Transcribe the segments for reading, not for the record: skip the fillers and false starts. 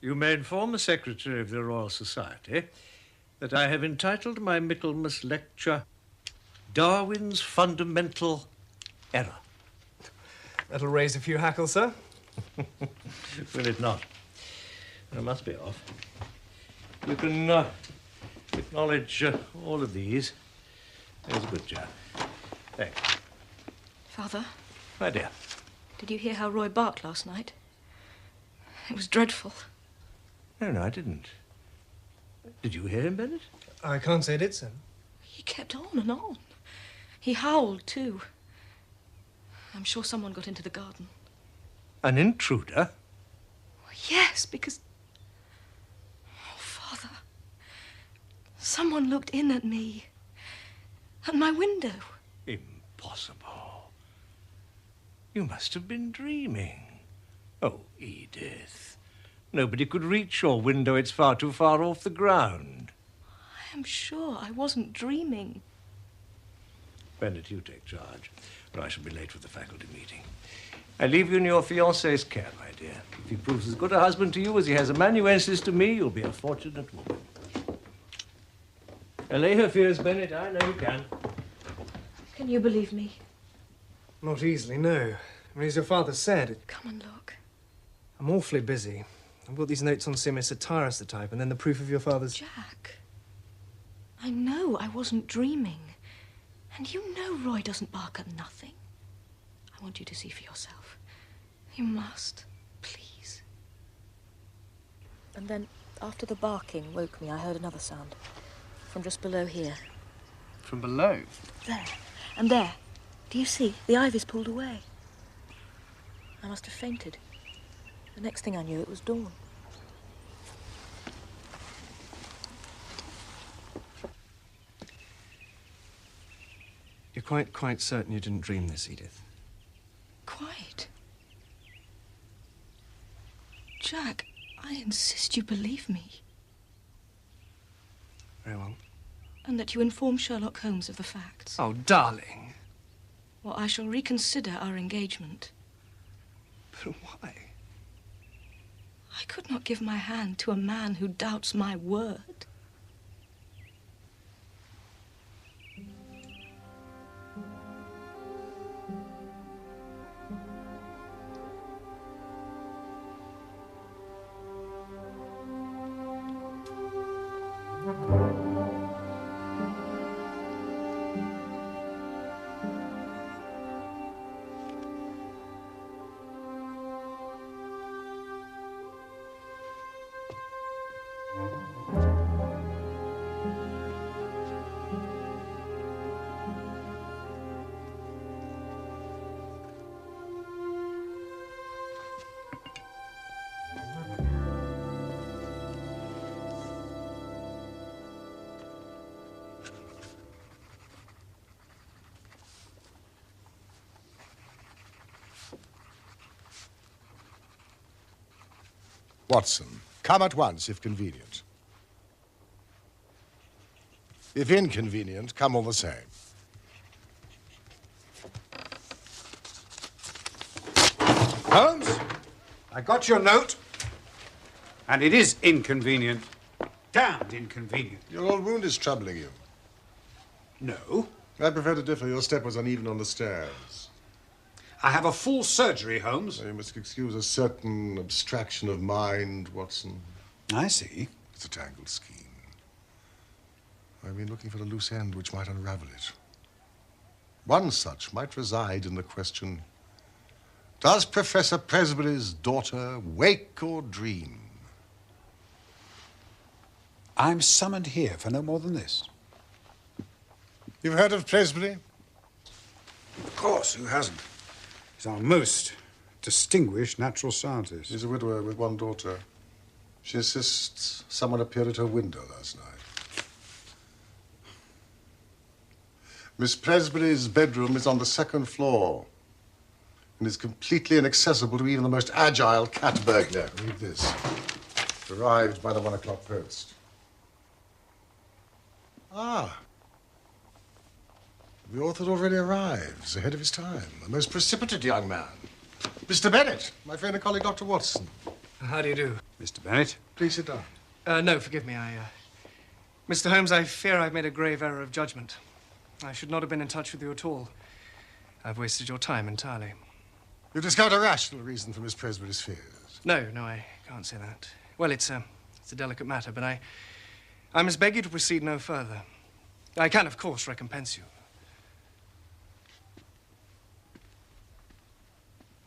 You may inform the Secretary of the Royal Society that I have entitled my Michaelmas lecture, Darwin's Fundamental Error. That'll raise a few hackles, sir. Will it not? I must be off. You can acknowledge all of these. There's a good job. Thanks. Father? My dear. Did you hear how Roy barked last night? It was dreadful. No, I didn't. Did you hear him, Bennett? I can't say I did, sir. He kept on and on. He howled, too. I'm sure someone got into the garden. An intruder? Yes, because... Oh, Father. Someone looked in at me. At my window. Impossible. You must have been dreaming. Oh, Edith. Nobody could reach your window. It's far too far off the ground. I am sure I wasn't dreaming. Bennett, you take charge, or I shall be late for the faculty meeting. I leave you in your fiancé's care, my dear. If he proves as good a husband to you as he has amanuensis to me, you'll be a fortunate woman. Allay her fears, Bennett. I know you can. Can you believe me? Not easily, no. I mean, as your father said... Come and look. I'm awfully busy. I've got these notes on Simius Satyrus, the type, and then the proof of your father's... Jack, I know I wasn't dreaming. And you know Roy doesn't bark at nothing. I want you to see for yourself. You must, please. And then, after the barking woke me, I heard another sound. From just below here. From below? There. And there. Do you see? The ivy's pulled away. I must have fainted. The next thing I knew, it was dawn. You're quite certain you didn't dream this, Edith? Quite. Jack, I insist you believe me. Very well. And that you inform Sherlock Holmes of the facts. Oh, darling. Or I shall reconsider our engagement. But why? I could not give my hand to a man who doubts my word. Watson, come at once if convenient. If inconvenient, come all the same. Holmes, I got your note, and it is inconvenient. Damned inconvenient. Your old wound is troubling you. No, I prefer to differ. Your step was uneven on the stairs. I have a full surgery, Holmes. You must excuse a certain abstraction of mind, Watson. I see. It's a tangled scheme. I've been looking for a loose end which might unravel it. One such might reside in the question, does Professor Presbury's daughter wake or dream? I'm summoned here for no more than this. You've heard of Presbury? Of course, who hasn't? He's our most distinguished natural scientist. She's a widower with one daughter. She insists someone appeared at her window last night. Miss Presbury's bedroom is on the second floor and is completely inaccessible to even the most agile cat burglar. Read this. Arrived by the 1 o'clock post. Ah. The author already arrives, ahead of his time. A most precipitate young man. Mr. Bennett, my friend and colleague, Dr. Watson. How do you do? Mr. Bennett? Please sit down. No, forgive me. Mr. Holmes, I fear I've made a grave error of judgment. I should not have been in touch with you at all. I've wasted your time entirely. You discovered a rational reason for Miss Presbury's fears. No, I can't say that. Well, it's a delicate matter, but I must beg you to proceed no further. I can, of course, recompense you.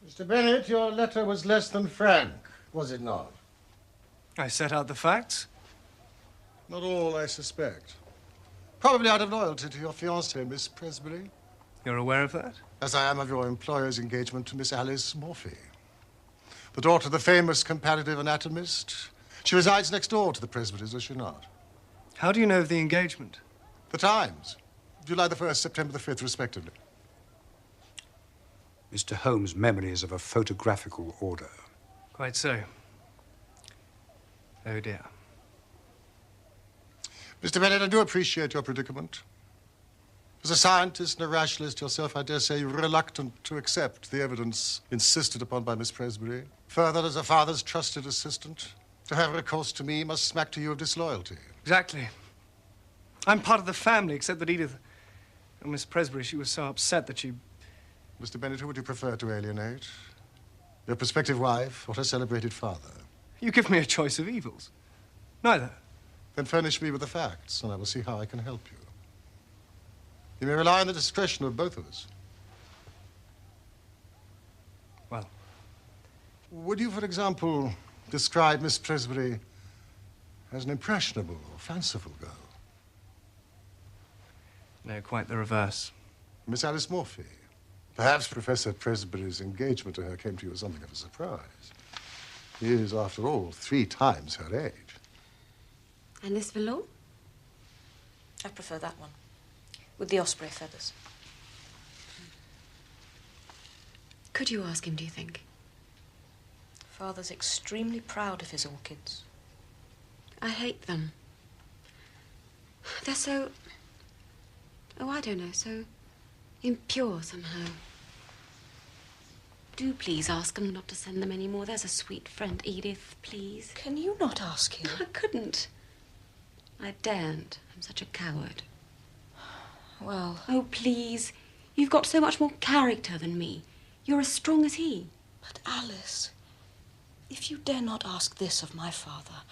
Mr. Bennett, your letter was less than frank, was it not? I set out the facts. Not all, I suspect. Probably out of loyalty to your fiancée, Miss Presbury. You're aware of that? As I am of your employer's engagement to Miss Alice Morphy, the daughter of the famous comparative anatomist. She resides next door to the Presburys, does she not? How do you know of the engagement? The Times. July the 1st, September the 5th, respectively. Mr. Holmes' memory is of a photographical order. Quite so. Oh, dear. Mr. Bennett, I do appreciate your predicament. As a scientist and a rationalist yourself, I dare say you're reluctant to accept the evidence insisted upon by Miss Presbury. Further, as a father's trusted assistant, to have recourse to me must smack to you of disloyalty. Exactly. I'm part of the family, except that Edith... Oh, Miss Presbury, she was so upset that she... Mr. Bennett, who would you prefer to alienate? Your prospective wife or her celebrated father? You give me a choice of evils. Neither. Then furnish me with the facts, and I will see how I can help you. You may rely on the discretion of both of us. Well? Would you, for example, describe Miss Presbury as an impressionable or fanciful girl? No, quite the reverse. Miss Alice Morphy. Perhaps Professor Presbury's engagement to her came to you as something of a surprise. He is, after all, 3 times her age. And this velour? I prefer that one, with the osprey feathers. Could you ask him, do you think? Father's extremely proud of his orchids. I hate them. They're so... Oh, I don't know, so impure somehow. Do please ask him not to send them any more. There's a sweet friend, Edith, please. Can you not ask him? I couldn't. I daren't. I'm such a coward. Well... Oh, please. You've got so much more character than me. You're as strong as he. But Alice, if you dare not ask this of my father,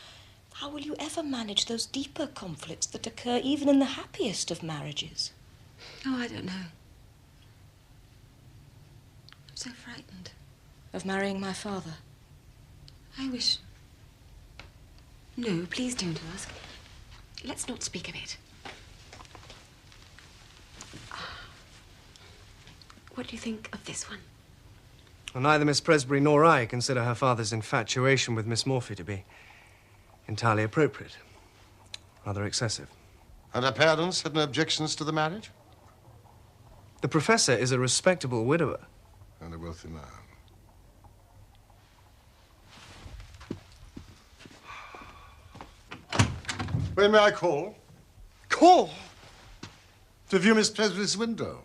how will you ever manage those deeper conflicts that occur even in the happiest of marriages? Oh, I don't know. I'm so frightened. Of marrying my father? I wish... No, please don't ask. Let's not speak of it. What do you think of this one? Well, neither Miss Presbury nor I consider her father's infatuation with Miss Morphy to be entirely appropriate. Rather excessive. And her parents had no objections to the marriage? The professor is a respectable widower. And a wealthy man. When may I call? Call? To view Miss Presbury's window.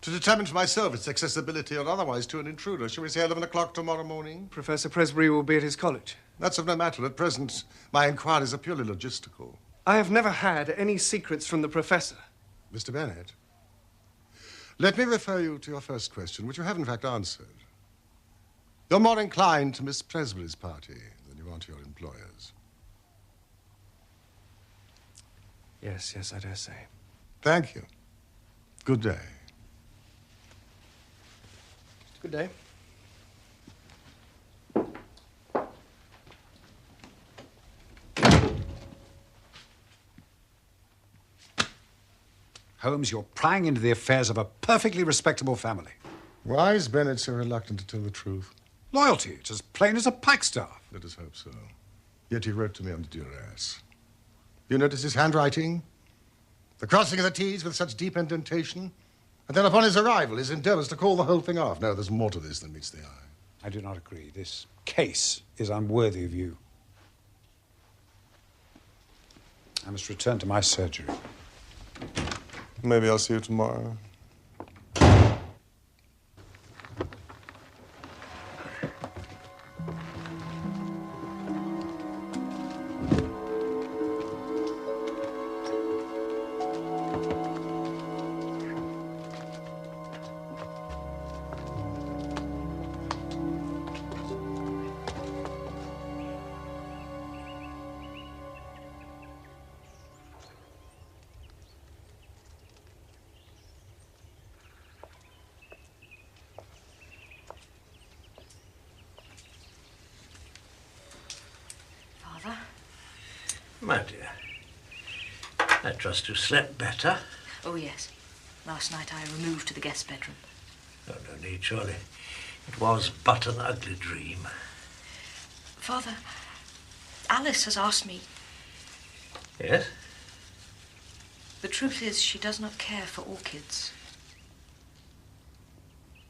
To determine for myself its accessibility or otherwise to an intruder. Shall we say 11 o'clock tomorrow morning? Professor Presbury will be at his college. That's of no matter. At present, my inquiries are purely logistical. I have never had any secrets from the professor. Mr. Bennett, let me refer you to your first question, which you have in fact answered. You're more inclined to Miss Presbury's party than you are to your employer's. Yes, I dare say. Thank you. Good day. Good day. Holmes, you're prying into the affairs of a perfectly respectable family. Why is Bennett so reluctant to tell the truth? Loyalty, it's as plain as a pikestaff. Let us hope so. Yet he wrote to me under duress. You notice his handwriting? The crossing of the T's with such deep indentation? And then upon his arrival, his endeavors to call the whole thing off. No, there's more to this than meets the eye. I do not agree. This case is unworthy of you. I must return to my surgery. Maybe I'll see you tomorrow. My dear, I trust you slept better. Oh, yes. Last night I removed to the guest bedroom. Oh, no need, surely. It was but an ugly dream. Father, Alice has asked me. Yes? The truth is, she does not care for orchids.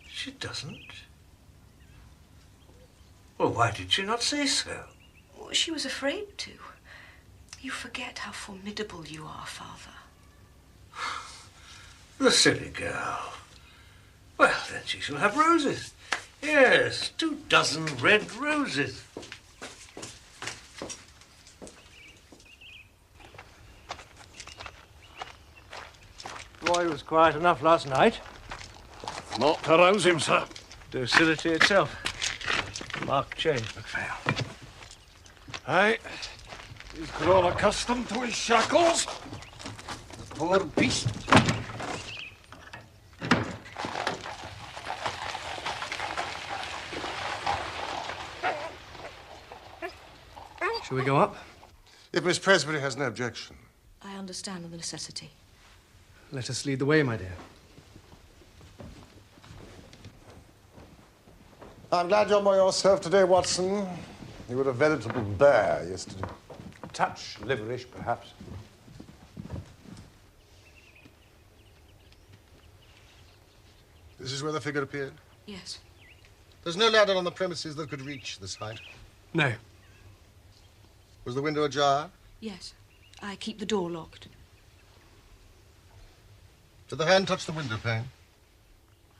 She doesn't? Well, why did she not say so? Well, she was afraid to. You forget how formidable you are, Father. The silly girl. Well, then she shall have roses. Yes, 24 red roses. Roy was quiet enough last night. Not to rouse him, sir. Docility itself. Marked change, MacPhail. Aye. He's grown accustomed to his shackles. The poor beast. Shall we go up? If Miss Presbury has no objection. I understand the necessity. Let us lead the way, my dear. I'm glad you're more yourself today, Watson. You were a veritable bear yesterday. A touch liverish, perhaps. This is where the figure appeared? Yes. There's no ladder on the premises that could reach this height. No. Was the window ajar? Yes. I keep the door locked. Did the hand touch the window pane?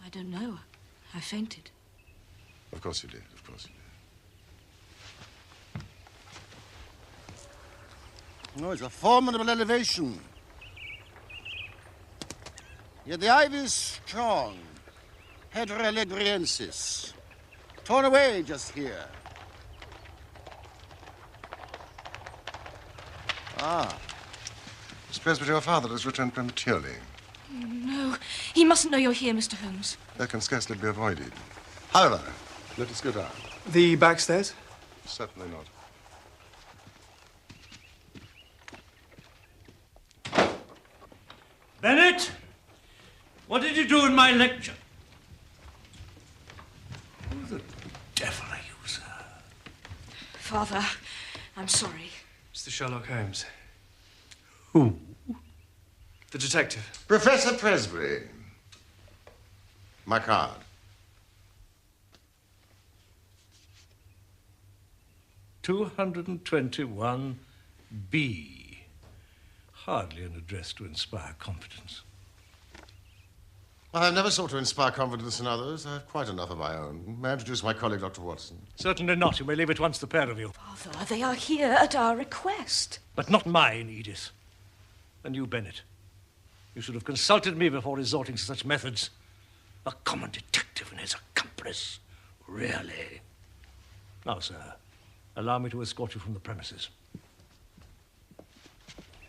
I don't know. I fainted. Of course you did, of course you did. No, it's a formidable elevation. Yet the ivy is strong. Hedera legriensis. Torn away just here. Ah. Miss Presbury, your father has returned prematurely. No, he mustn't know you're here, Mr. Holmes. That can scarcely be avoided. However, let us go down. The back stairs? Certainly not. Bennett! What did you do in my lecture? Who the devil are you, sir? Father, I'm sorry. Mr. Sherlock Holmes. Who? The detective. Professor Presbury. My card. $221B. hardly an address to inspire confidence. I have never sought to inspire confidence in others. I have quite enough of my own. May I introduce my colleague, Dr. Watson? Certainly not. You may leave at once, the pair of you. Father, they are here at our request. But not mine, Edith. And you, Bennett. You should have consulted me before resorting to such methods. A common detective and his accomplice. Really? Now, sir, allow me to escort you from the premises.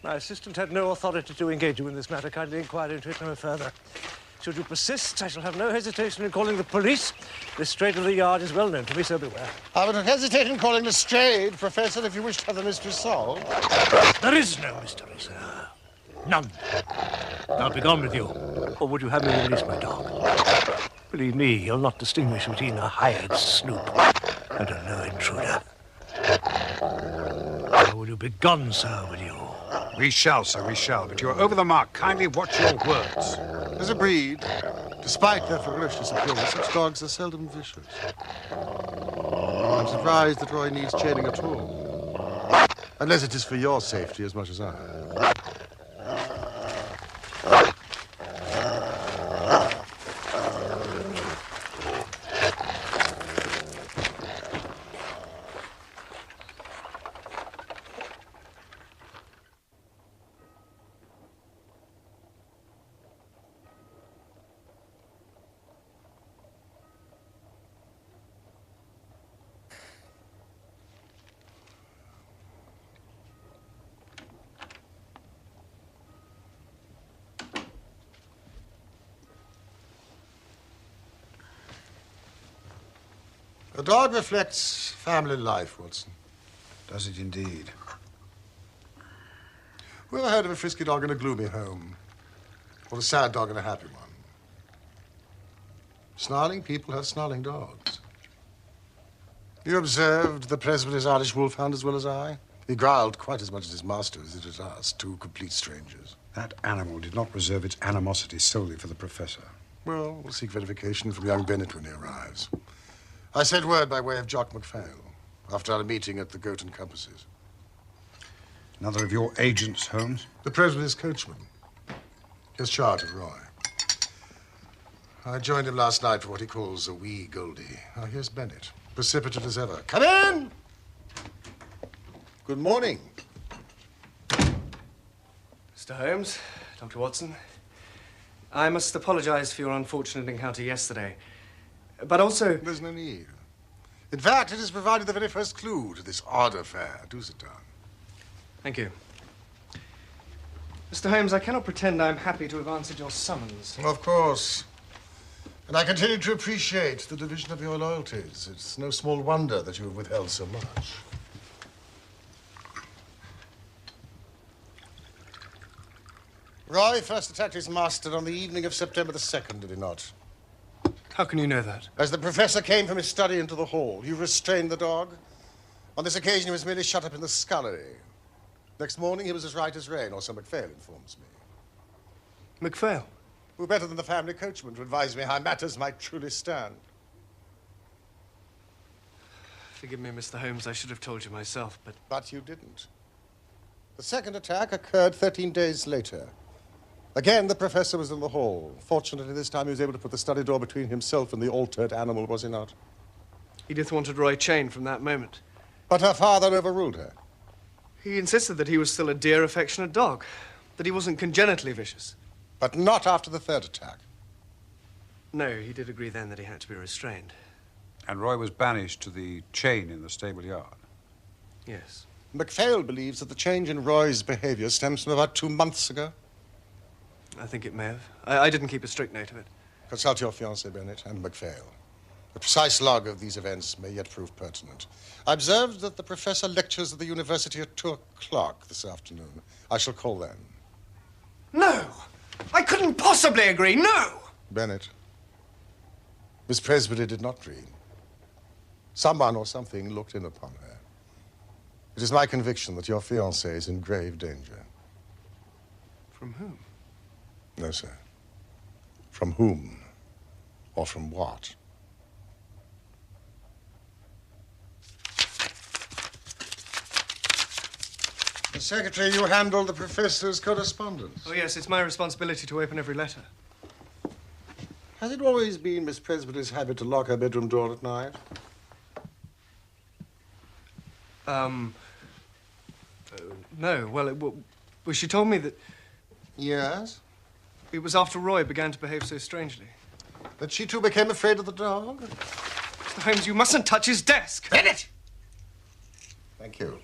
My assistant had no authority to engage you in this matter. Kindly inquire into it no further. Should you persist, I shall have no hesitation in calling the police. This trade of the yard is well known to me, so beware. I would not hesitate in calling Lestrade, Professor, if you wish to have the mystery solved. There is no mystery, sir. None. Now be gone with you. Or would you have me release my dog? Believe me, he'll not distinguish between a hired snoop and a low intruder. Or would you be gone, sir, will you? We shall, sir, we shall. But you're over the mark. Kindly watch your words. As a breed, despite their ferocious appearance, such dogs are seldom vicious. I'm surprised that Roy needs chaining at all. Unless it is for your safety as much as ours. A dog reflects family life, Watson. Does it indeed? Who ever heard of a frisky dog in a gloomy home? Or a sad dog in a happy one? Snarling people have snarling dogs. You observed the Presbyter's Irish wolfhound as well as I? He growled quite as much as his master as it did us, two complete strangers. That animal did not reserve its animosity solely for the professor. Well, we'll seek verification from young Bennett when he arrives. I sent word by way of Jock MacPhail after our meeting at the Goat and Compasses. Another of your agents, Holmes? The Presbyter's coachman. He has charge of Roy. I joined him last night for what he calls a wee Goldie. Now, here's Bennett, precipitate as ever. Come in! Good morning. Mr. Holmes, Dr. Watson, I must apologize for your unfortunate encounter yesterday. But also... There's no need. In fact, it has provided the very first clue to this odd affair. Do sit down. Thank you. Mr. Holmes, I cannot pretend I'm happy to have answered your summons. Of course. And I continue to appreciate the division of your loyalties. It's no small wonder that you have withheld so much. Roy first attacked his master on the evening of September the 2nd, did he not? How can you know that? As the professor came from his study into the hall, you restrained the dog. On this occasion, he was merely shut up in the scullery. Next morning, he was as right as rain, or so MacPhail informs me. MacPhail? Who better than the family coachman to advise me how matters might truly stand? Forgive me, Mr. Holmes, I should have told you myself, but... But you didn't. The second attack occurred 13 days later. Again, the professor was in the hall. Fortunately, this time he was able to put the study door between himself and the altered animal, was he not? Edith wanted Roy chained from that moment. But her father overruled her. He insisted that he was still a dear, affectionate dog, that he wasn't congenitally vicious. But not after the third attack. No, he did agree then that he had to be restrained. And Roy was banished to the chain in the stable yard. Yes. MacPhail believes that the change in Roy's behavior stems from about 2 months ago. I think it may have. I didn't keep a strict note of it. Consult your fiancé, Bennett, and MacPhail. The precise log of these events may yet prove pertinent. I observed that the professor lectures at the university at 2 o'clock this afternoon. I shall call then. No! I couldn't possibly agree, no! Bennett, Miss Presbyter did not dream. Someone or something looked in upon her. It is my conviction that your fiancé is in grave danger. From whom? No, sir. From whom? Or from what? The secretary, you handle the professor's correspondence. Oh, yes, it's my responsibility to open every letter. Has it always been Miss Presbyterian's habit to lock her bedroom door at night? No. Well, she told me that Yes? it was after Roy began to behave so strangely. That she too became afraid of the dog? Mr. Holmes, you mustn't touch his desk. Bennett! Thank you.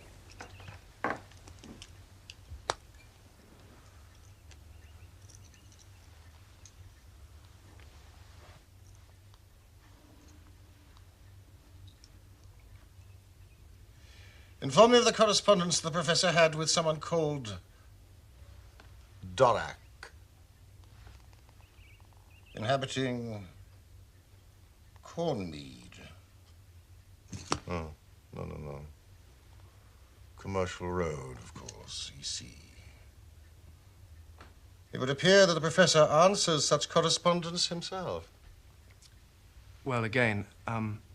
Inform me of the correspondence the professor had with someone called Dorak, inhabiting Cornmead. Oh, no. Commercial Road, of course, EC. It would appear that the professor answers such correspondence himself. Well, again,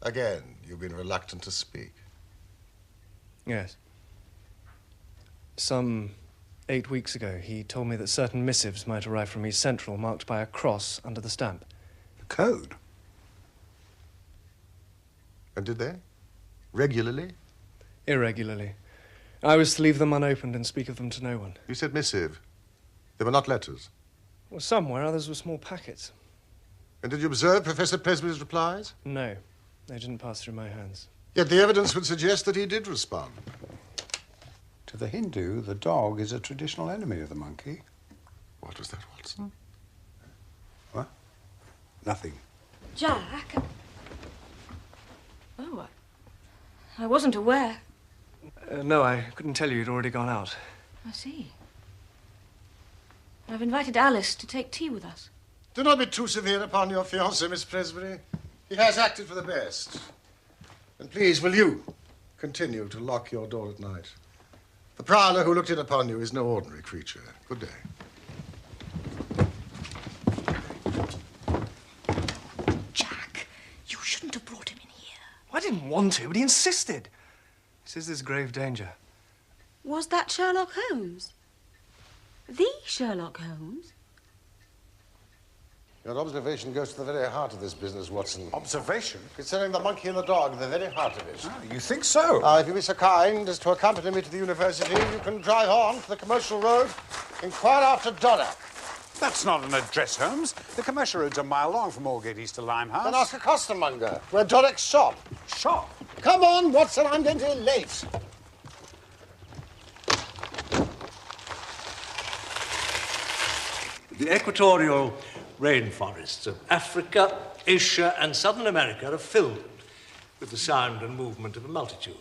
Again, you've been reluctant to speak. yes. Some 8 weeks ago, he told me that certain missives might arrive from East Central marked by a cross under the stamp. The code? And did they? Regularly? Irregularly. I was to leave them unopened and speak of them to no one. You said missive. They were not letters. Well, some were, others were small packets. And did you observe Professor Presby's replies? No, they didn't pass through my hands. Yet the evidence would suggest that he did respond. To the Hindu, the dog is a traditional enemy of the monkey. What was that, Watson? What? Nothing. Jack? Oh, I wasn't aware. No, I couldn't tell you. You'd already gone out. I see. I've invited Alice to take tea with us. Do not be too severe upon your fiancé, Miss Presbury. He has acted for the best. And please, will you continue to lock your door at night? The prowler who looked in upon you is no ordinary creature. Good day. Jack, you shouldn't have brought him in here. I didn't want to, but he insisted. He says there's grave danger. Was that Sherlock Holmes? The Sherlock Holmes? Your observation goes to the very heart of this business, Watson. Observation? Concerning the monkey and the dog, the very heart of it. Oh, you think so? If you'll be so kind as to accompany me to the university, you can drive on to the Commercial Road, inquire after Dorak. That's not an address, Holmes. The commercial road's a mile long from Aldgate East to Limehouse. Then ask a costermonger where Dorak's shop. Shop? Come on, Watson, I'm going to be late. The equatorial rainforests of Africa, Asia, and Southern America are filled with the sound and movement of a multitude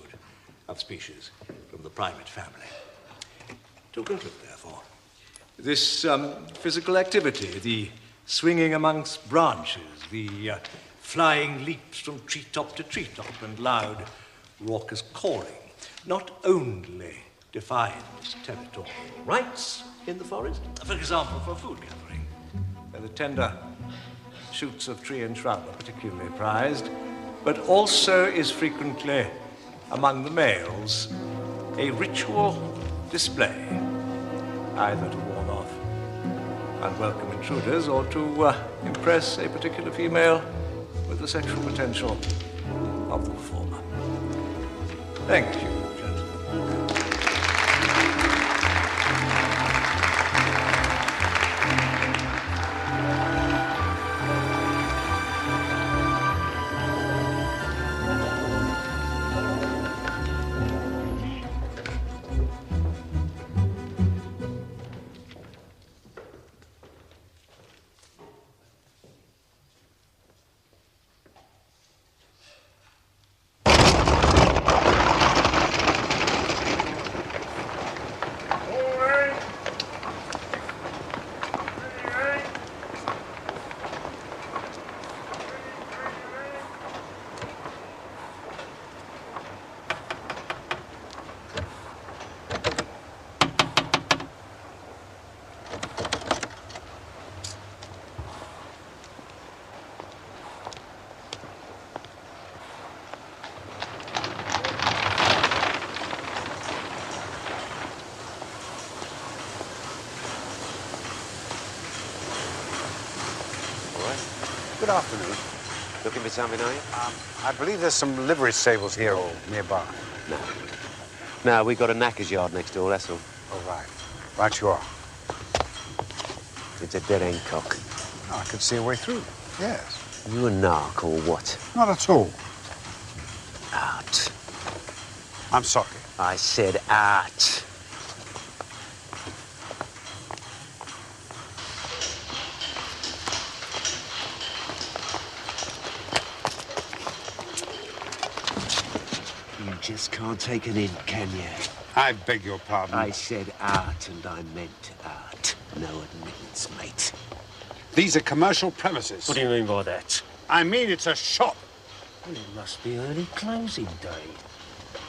of species from the primate family. To conclude, therefore, this physical activity, the swinging amongst branches, the flying leaps from treetop to treetop, and loud, raucous calling, not only defines territorial rights in the forest, for example, for food gathering, where the tender shoots of tree and shrub are particularly prized, but also is frequently, among the males, a ritual display, either to warn off unwelcome intruders or to impress a particular female with the sexual potential of the performer. Thank you, gentlemen. Good afternoon. Looking for something, are you? I believe there's some livery stables here or nearby. No. No, we've got a knacker's yard next door, that's all. Oh, right. Right you are. It's a dead-end cock. Oh, I could see a way through. Yes. You a narc or what? Not at all. Out. I'm sorry. I said out. You just can't take an in, can you? I beg your pardon. I said art, and I meant art. No admittance, mate. These are commercial premises. What do you mean by that? I mean, it's a shop. Well, it must be early closing day.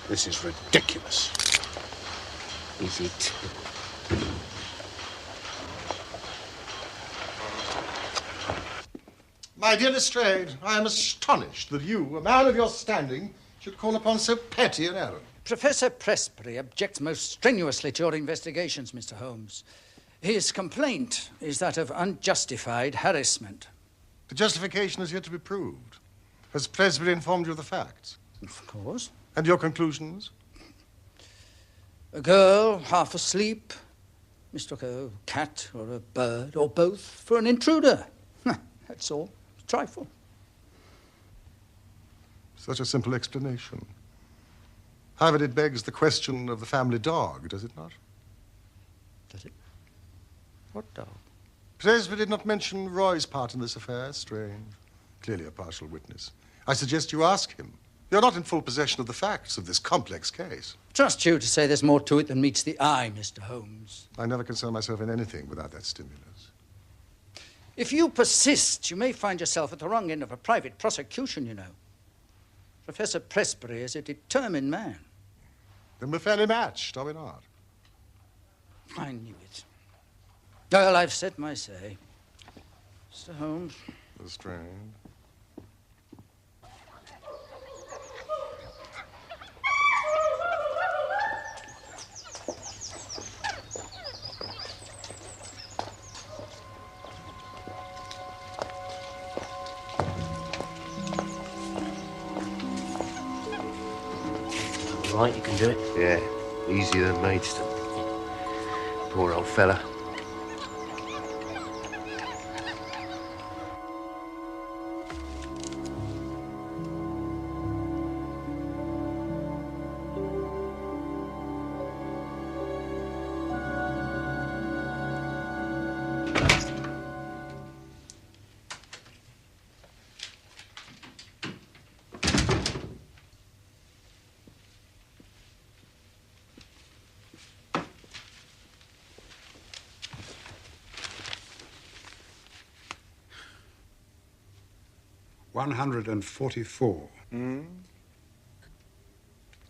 This is ridiculous. Is it? My dear Lestrade, I am astonished that you, a man of your standing, should call upon so petty an errand. Professor Presbury objects most strenuously to your investigations, Mr. Holmes. His complaint is that of unjustified harassment. The justification is yet to be proved. Has Presbury informed you of the facts? Of course. And your conclusions? A girl, half asleep, mistook a cat or a bird or both for an intruder. That's all. Trifle. Such a simple explanation. However, it begs the question of the family dog, does it not? Does it? What dog? Presbury did not mention Roy's part in this affair. Strange. Clearly a partial witness. I suggest you ask him. You're not in full possession of the facts of this complex case. Trust you to say there's more to it than meets the eye, Mr. Holmes. I never concern myself in anything without that stimulus. If you persist, you may find yourself at the wrong end of a private prosecution, you know. Professor Presbury is a determined man. Then we're fairly matched, are we not? I knew it. Well, I've said my say. Mr. Holmes. Lestrade. Right, you can do it. Yeah, easier than Maidstone. Poor old fella. $144.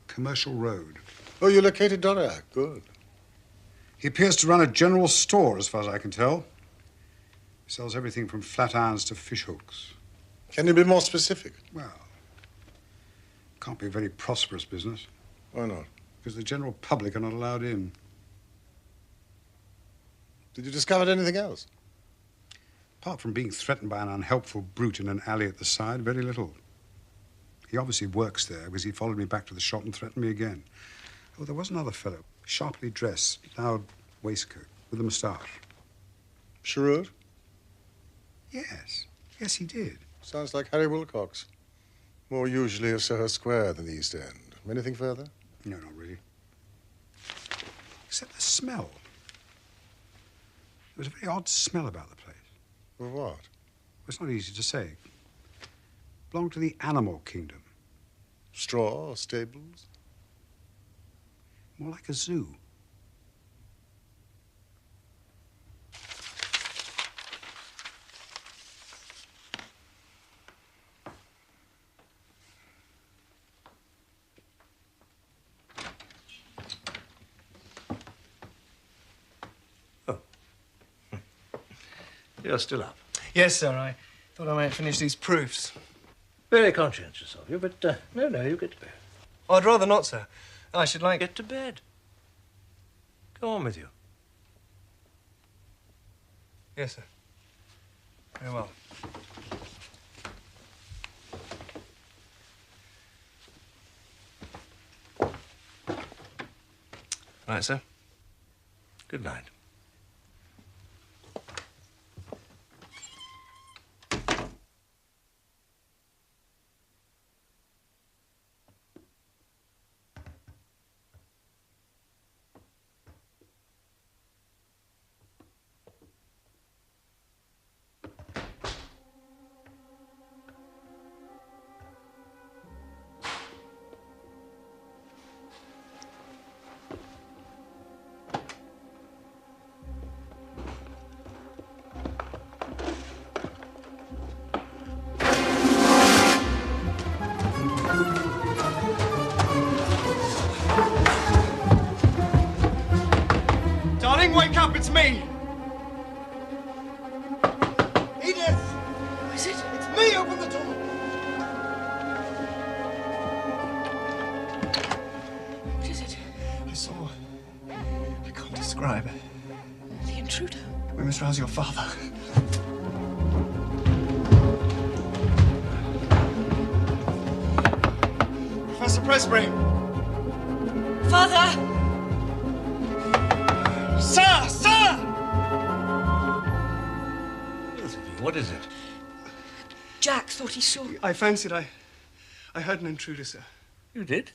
Commercial Road. Oh, you located Doriac. Good. He appears to run a general store, as far as I can tell. He sells everything from flat irons to fish hooks. Can you be more specific? Well, can't be a very prosperous business. Why not? Because the general public are not allowed in. Did you discover anything else? Apart from being threatened by an unhelpful brute in an alley at the side, very little. He obviously works there because he followed me back to the shop and threatened me again. Oh, there was another fellow, sharply dressed, loud waistcoat, with a moustache. Sherwood? Yes. Yes, he did. Sounds like Harry Wilcox. More usually of Soho Square than the East End. Anything further? No, not really. Except the smell. There was a very odd smell about the place. Of what? Well, it's not easy to say. Belonged to the animal kingdom. Straw or stables? More like a zoo. You're still up. Yes, sir. I thought I might finish these proofs. Very conscientious of you, but no, you get to bed. I'd rather not, sir. I should like... Get to bed. Go on with you. Yes, sir. Very well. Right, sir. Good night. Darling, wake up, it's me! Edith! Who is it? It's me! Open the door! What is it? I saw... I can't describe. The intruder. We must rouse your father. Professor Presbury! Father! Sir! Sir! What is it? Jack thought he saw... I fancied I heard an intruder, sir. You did?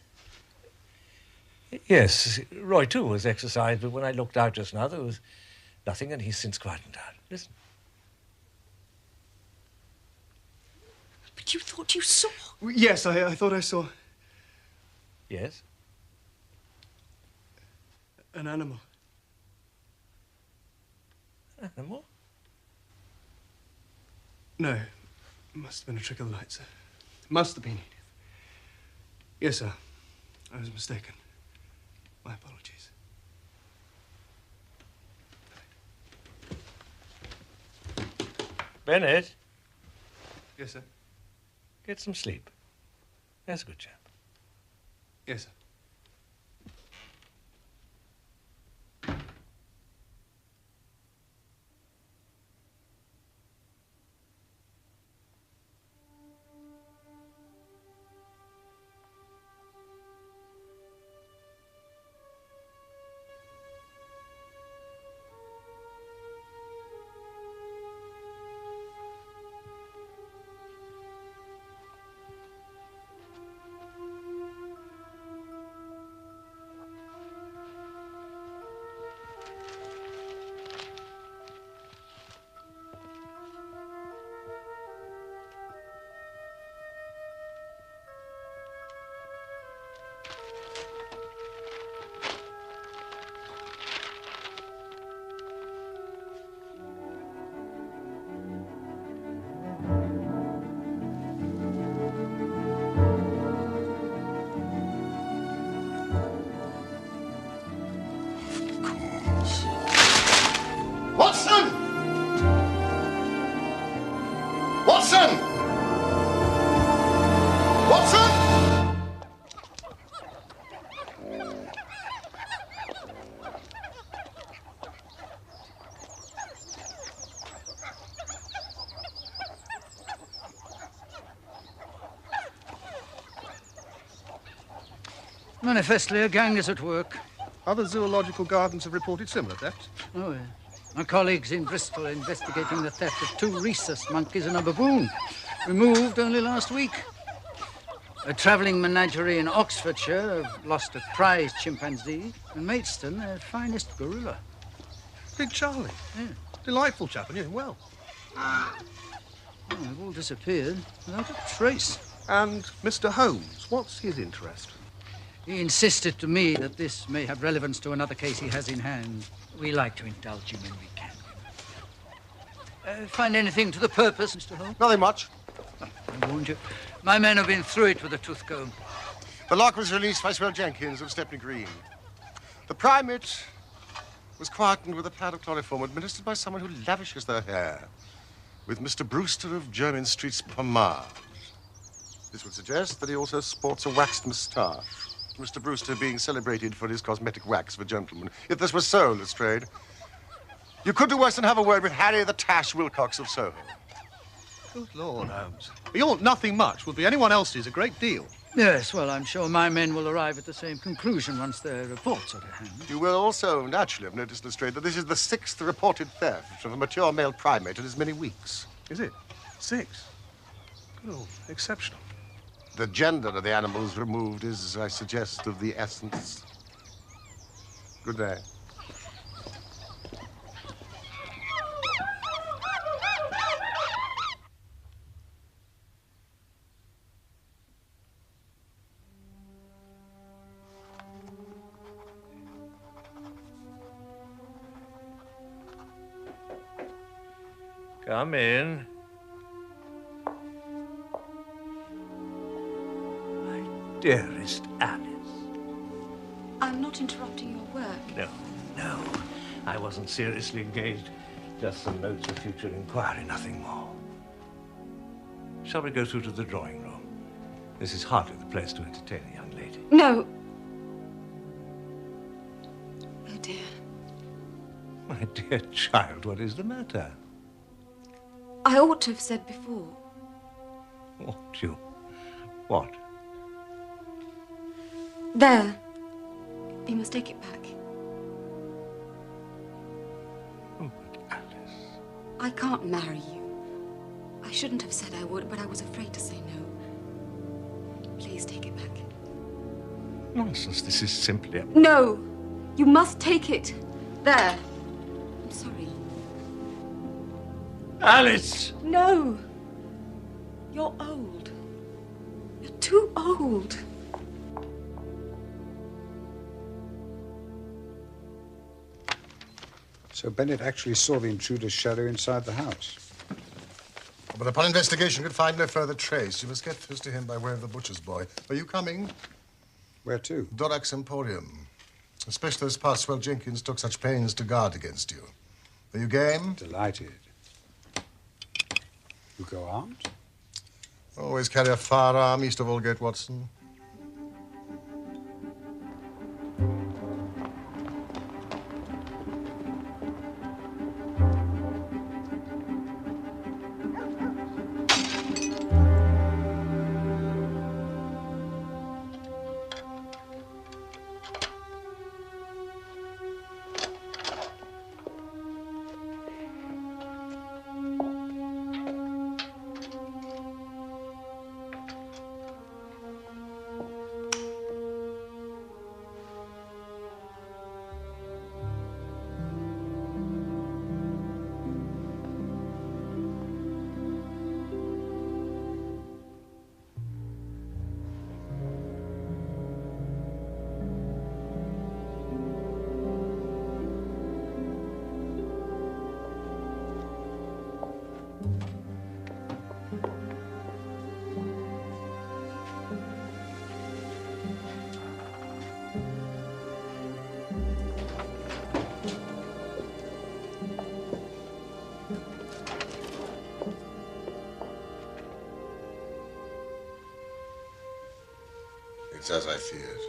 Yes, Roy too was exercised, but when I looked out just now, there was nothing, and he's since quietened down. Listen. But you thought you saw... Yes, I thought I saw Yes? an animal. Animal? No, it must have been a trick of the light, sir. It must have been Edith. Yes, sir. I was mistaken. My apologies. Bennett, Yes, sir. get some sleep. That's a good chap. Yes, sir. Watson! Watson! Watson! Manifestly, a gang is at work. Other zoological gardens have reported similar thefts. Oh, yeah. My colleagues in Bristol are investigating the theft of 2 rhesus monkeys and a baboon, removed only last week. A travelling menagerie in Oxfordshire have lost a prize chimpanzee, and Maidstone their finest gorilla. Big Charlie? Yeah. Delightful chap, and knew him well. Oh, they've all disappeared without a trace. And Mr. Holmes, what's his interest? He insisted to me that this may have relevance to another case he has in hand. We like to indulge him when we can. Find anything to the purpose, Mr. Holmes? Nothing much. I warned you. My men have been through it with a tooth comb. The lock was released by Swell Jenkins of Stepney Green. The primate was quietened with a pad of chloroform administered by someone who lavishes their hair with Mr. Brewster of Jermyn Street's pomade. This would suggest that he also sports a waxed moustache. Mr. Brewster being celebrated for his cosmetic wax for gentlemen. If this was so, Lestrade, you could do worse than have a word with Harry the Tash Wilcox of Soho. Good Lord, Holmes. Your nothing much would be anyone else's a great deal. Yes, well, I'm sure my men will arrive at the same conclusion once their reports are at hand. You will also naturally have noticed, Lestrade, that this is the 6th reported theft of a mature male primate in as many weeks. Is it? 6? Oh, exceptional. The gender of the animals removed is, I suggest, of the essence. Good day. Come in. My dearest Alice. I'm not interrupting your work. No, no. I wasn't seriously engaged. Just some notes for future inquiry, nothing more. Shall we go through to the drawing room? This is hardly the place to entertain a young lady. No. Oh, dear. My dear child, what is the matter? I ought to have said before. What? There. You must take it back. Oh, but Alice. I can't marry you. I shouldn't have said I would, but I was afraid to say no. Please take it back. Nonsense, this is simply a... No! You must take it. There. I'm sorry. Alice! No! You're old. You're too old. So Bennett actually saw the intruder's shadow inside the house. But upon investigation, could find no further trace. You must get first to him by way of the butcher's boy. Are you coming? Where to? Dorak's Emporium. Especially those parts where Jenkins took such pains to guard against you. Are you game? Delighted. You go armed? Always carry a firearm east of Aldgate, Watson. It's as I feared.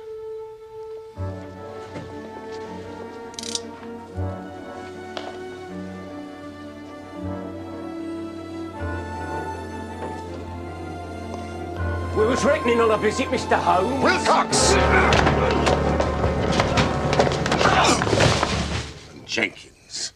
We was reckoning on a visit, Mr. Holmes. Wilcox! And Jenkins.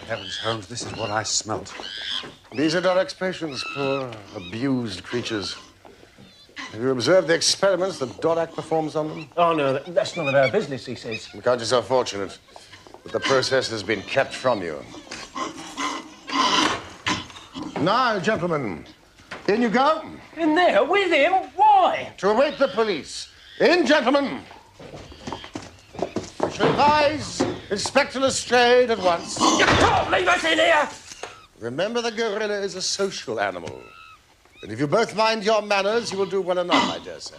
Heavens, Holmes, this is what I smelt. These are Dorak's patients, poor, abused creatures. Have you observed the experiments that Dorak performs on them? Oh, no, that's none of our business, he says. You can't be so fortunate that the process has been kept from you. Now, gentlemen, in you go. In there, with him? Why? To await the police. In, gentlemen. We shall advise Inspector Lestrade at once. You can't leave us in here! Remember, the gorilla is a social animal. And if you both mind your manners, you will do well enough, I dare say.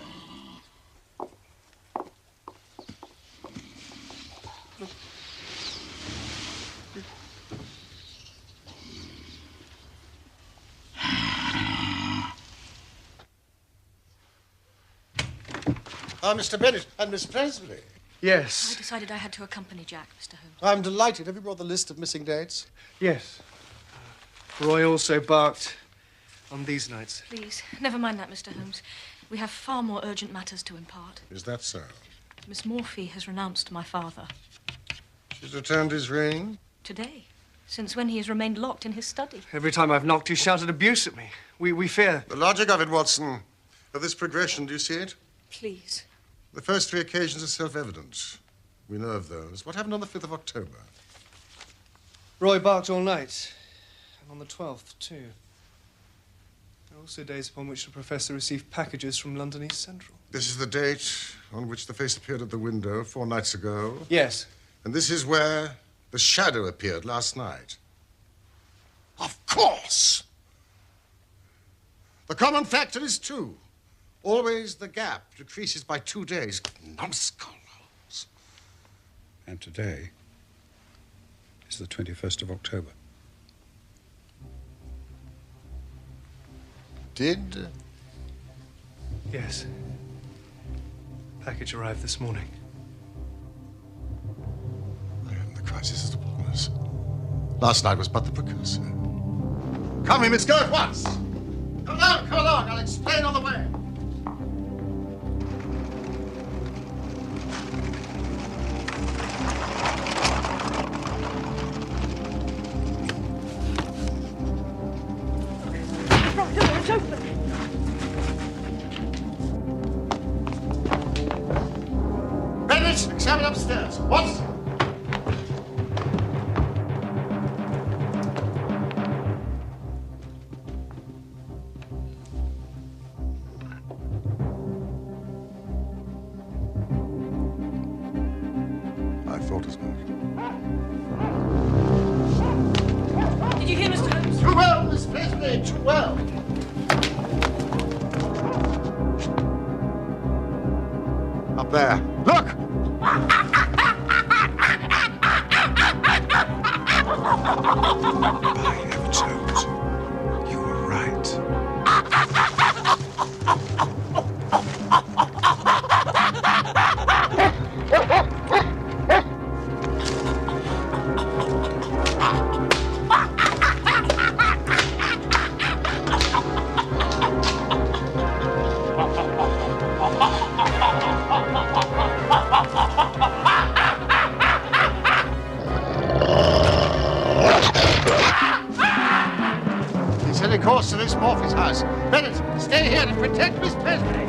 Ah, Mr. Bennett and Miss Presley. Yes. I decided I had to accompany Jack, Mr. Holmes. I'm delighted. Have you brought the list of missing dates? Yes. Roy also barked on these nights. Please, never mind that, Mr. Holmes. We have far more urgent matters to impart. Is that so? Miss Morphy has renounced my father. She's returned his ring? Today. Since when he has remained locked in his study. Every time I've knocked, he shouted abuse at me. We fear. The logic of it, Watson. Of this progression, do you see it? Please. The first 3 occasions are self-evident. We know of those. What happened on the 5th of October? Roy barked all night. And on the 12th, too. There are also days upon which the professor received packages from London East Central. This is the date on which the face appeared at the window 4 nights ago. Yes. And this is where the shadow appeared last night. Of course! The common factor is 2. Always the gap decreases by 2 days. Numbskulls. And today is the 21st of October. Did? Yes. Package arrived this morning. The crisis is upon us. Last night was but the precursor. Come, we must go at once. Come along. I'll explain on the way. It's open. Bennett, examine upstairs. What? I thought as much. Did you hear, Mr. Holmes? Too well, Miss Presley, too well. Up there. Look! By heavens, Holmes, you were right. He's heading course to this Morphy's house. Bennett, stay here to protect Miss Presley.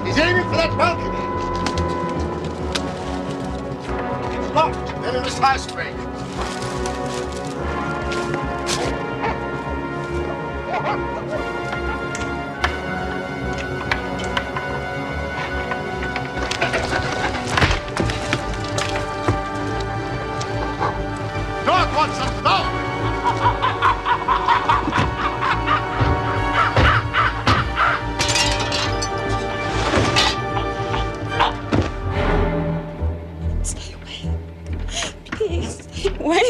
He's aiming for that balcony. It's locked. Then we must house break. Dog wants some dog. Stay away. Please, stay away.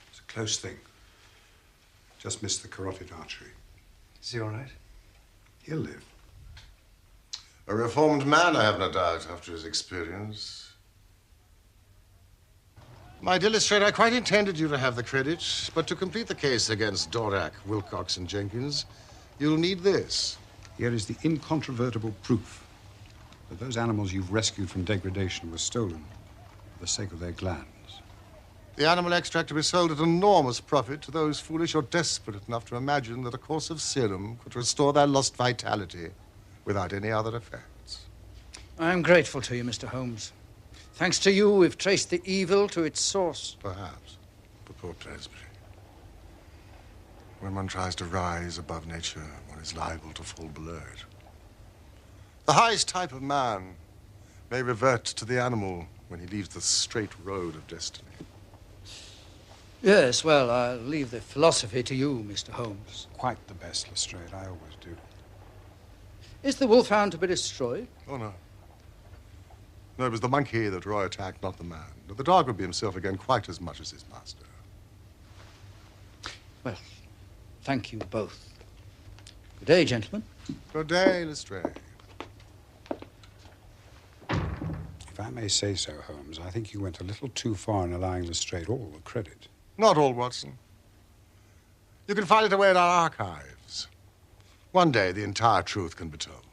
It's a close thing. Just missed the carotid artery. Is he all right? He'll live. A reformed man, I have no doubt, after his experience. My dear Lestrade, I quite intended you to have the credit, but to complete the case against Dorak, Wilcox, and Jenkins, you'll need this. Here is the incontrovertible proof that those animals you've rescued from degradation were stolen for the sake of their glands. The animal extract to be sold at enormous profit to those foolish or desperate enough to imagine that a course of serum could restore their lost vitality without any other effects. I'm grateful to you, Mr. Holmes. Thanks to you, we've traced the evil to its source. Perhaps. But poor Presbury. When one tries to rise above nature, one is liable to fall below it. The highest type of man may revert to the animal when he leaves the straight road of destiny. Yes, well, I'll leave the philosophy to you, Mr. Holmes. Quite the best, Lestrade. I always do. Is the wolfhound to be destroyed? Oh, no. No, it was the monkey that Roy attacked, not the man. But the dog would be himself again quite as much as his master. Well, thank you both. Good day, gentlemen. Good day, Lestrade. If I may say so, Holmes, I think you went a little too far in allowing Lestrade all the credit. Not all, Watson. You can find it away in our archives. One day, the entire truth can be told.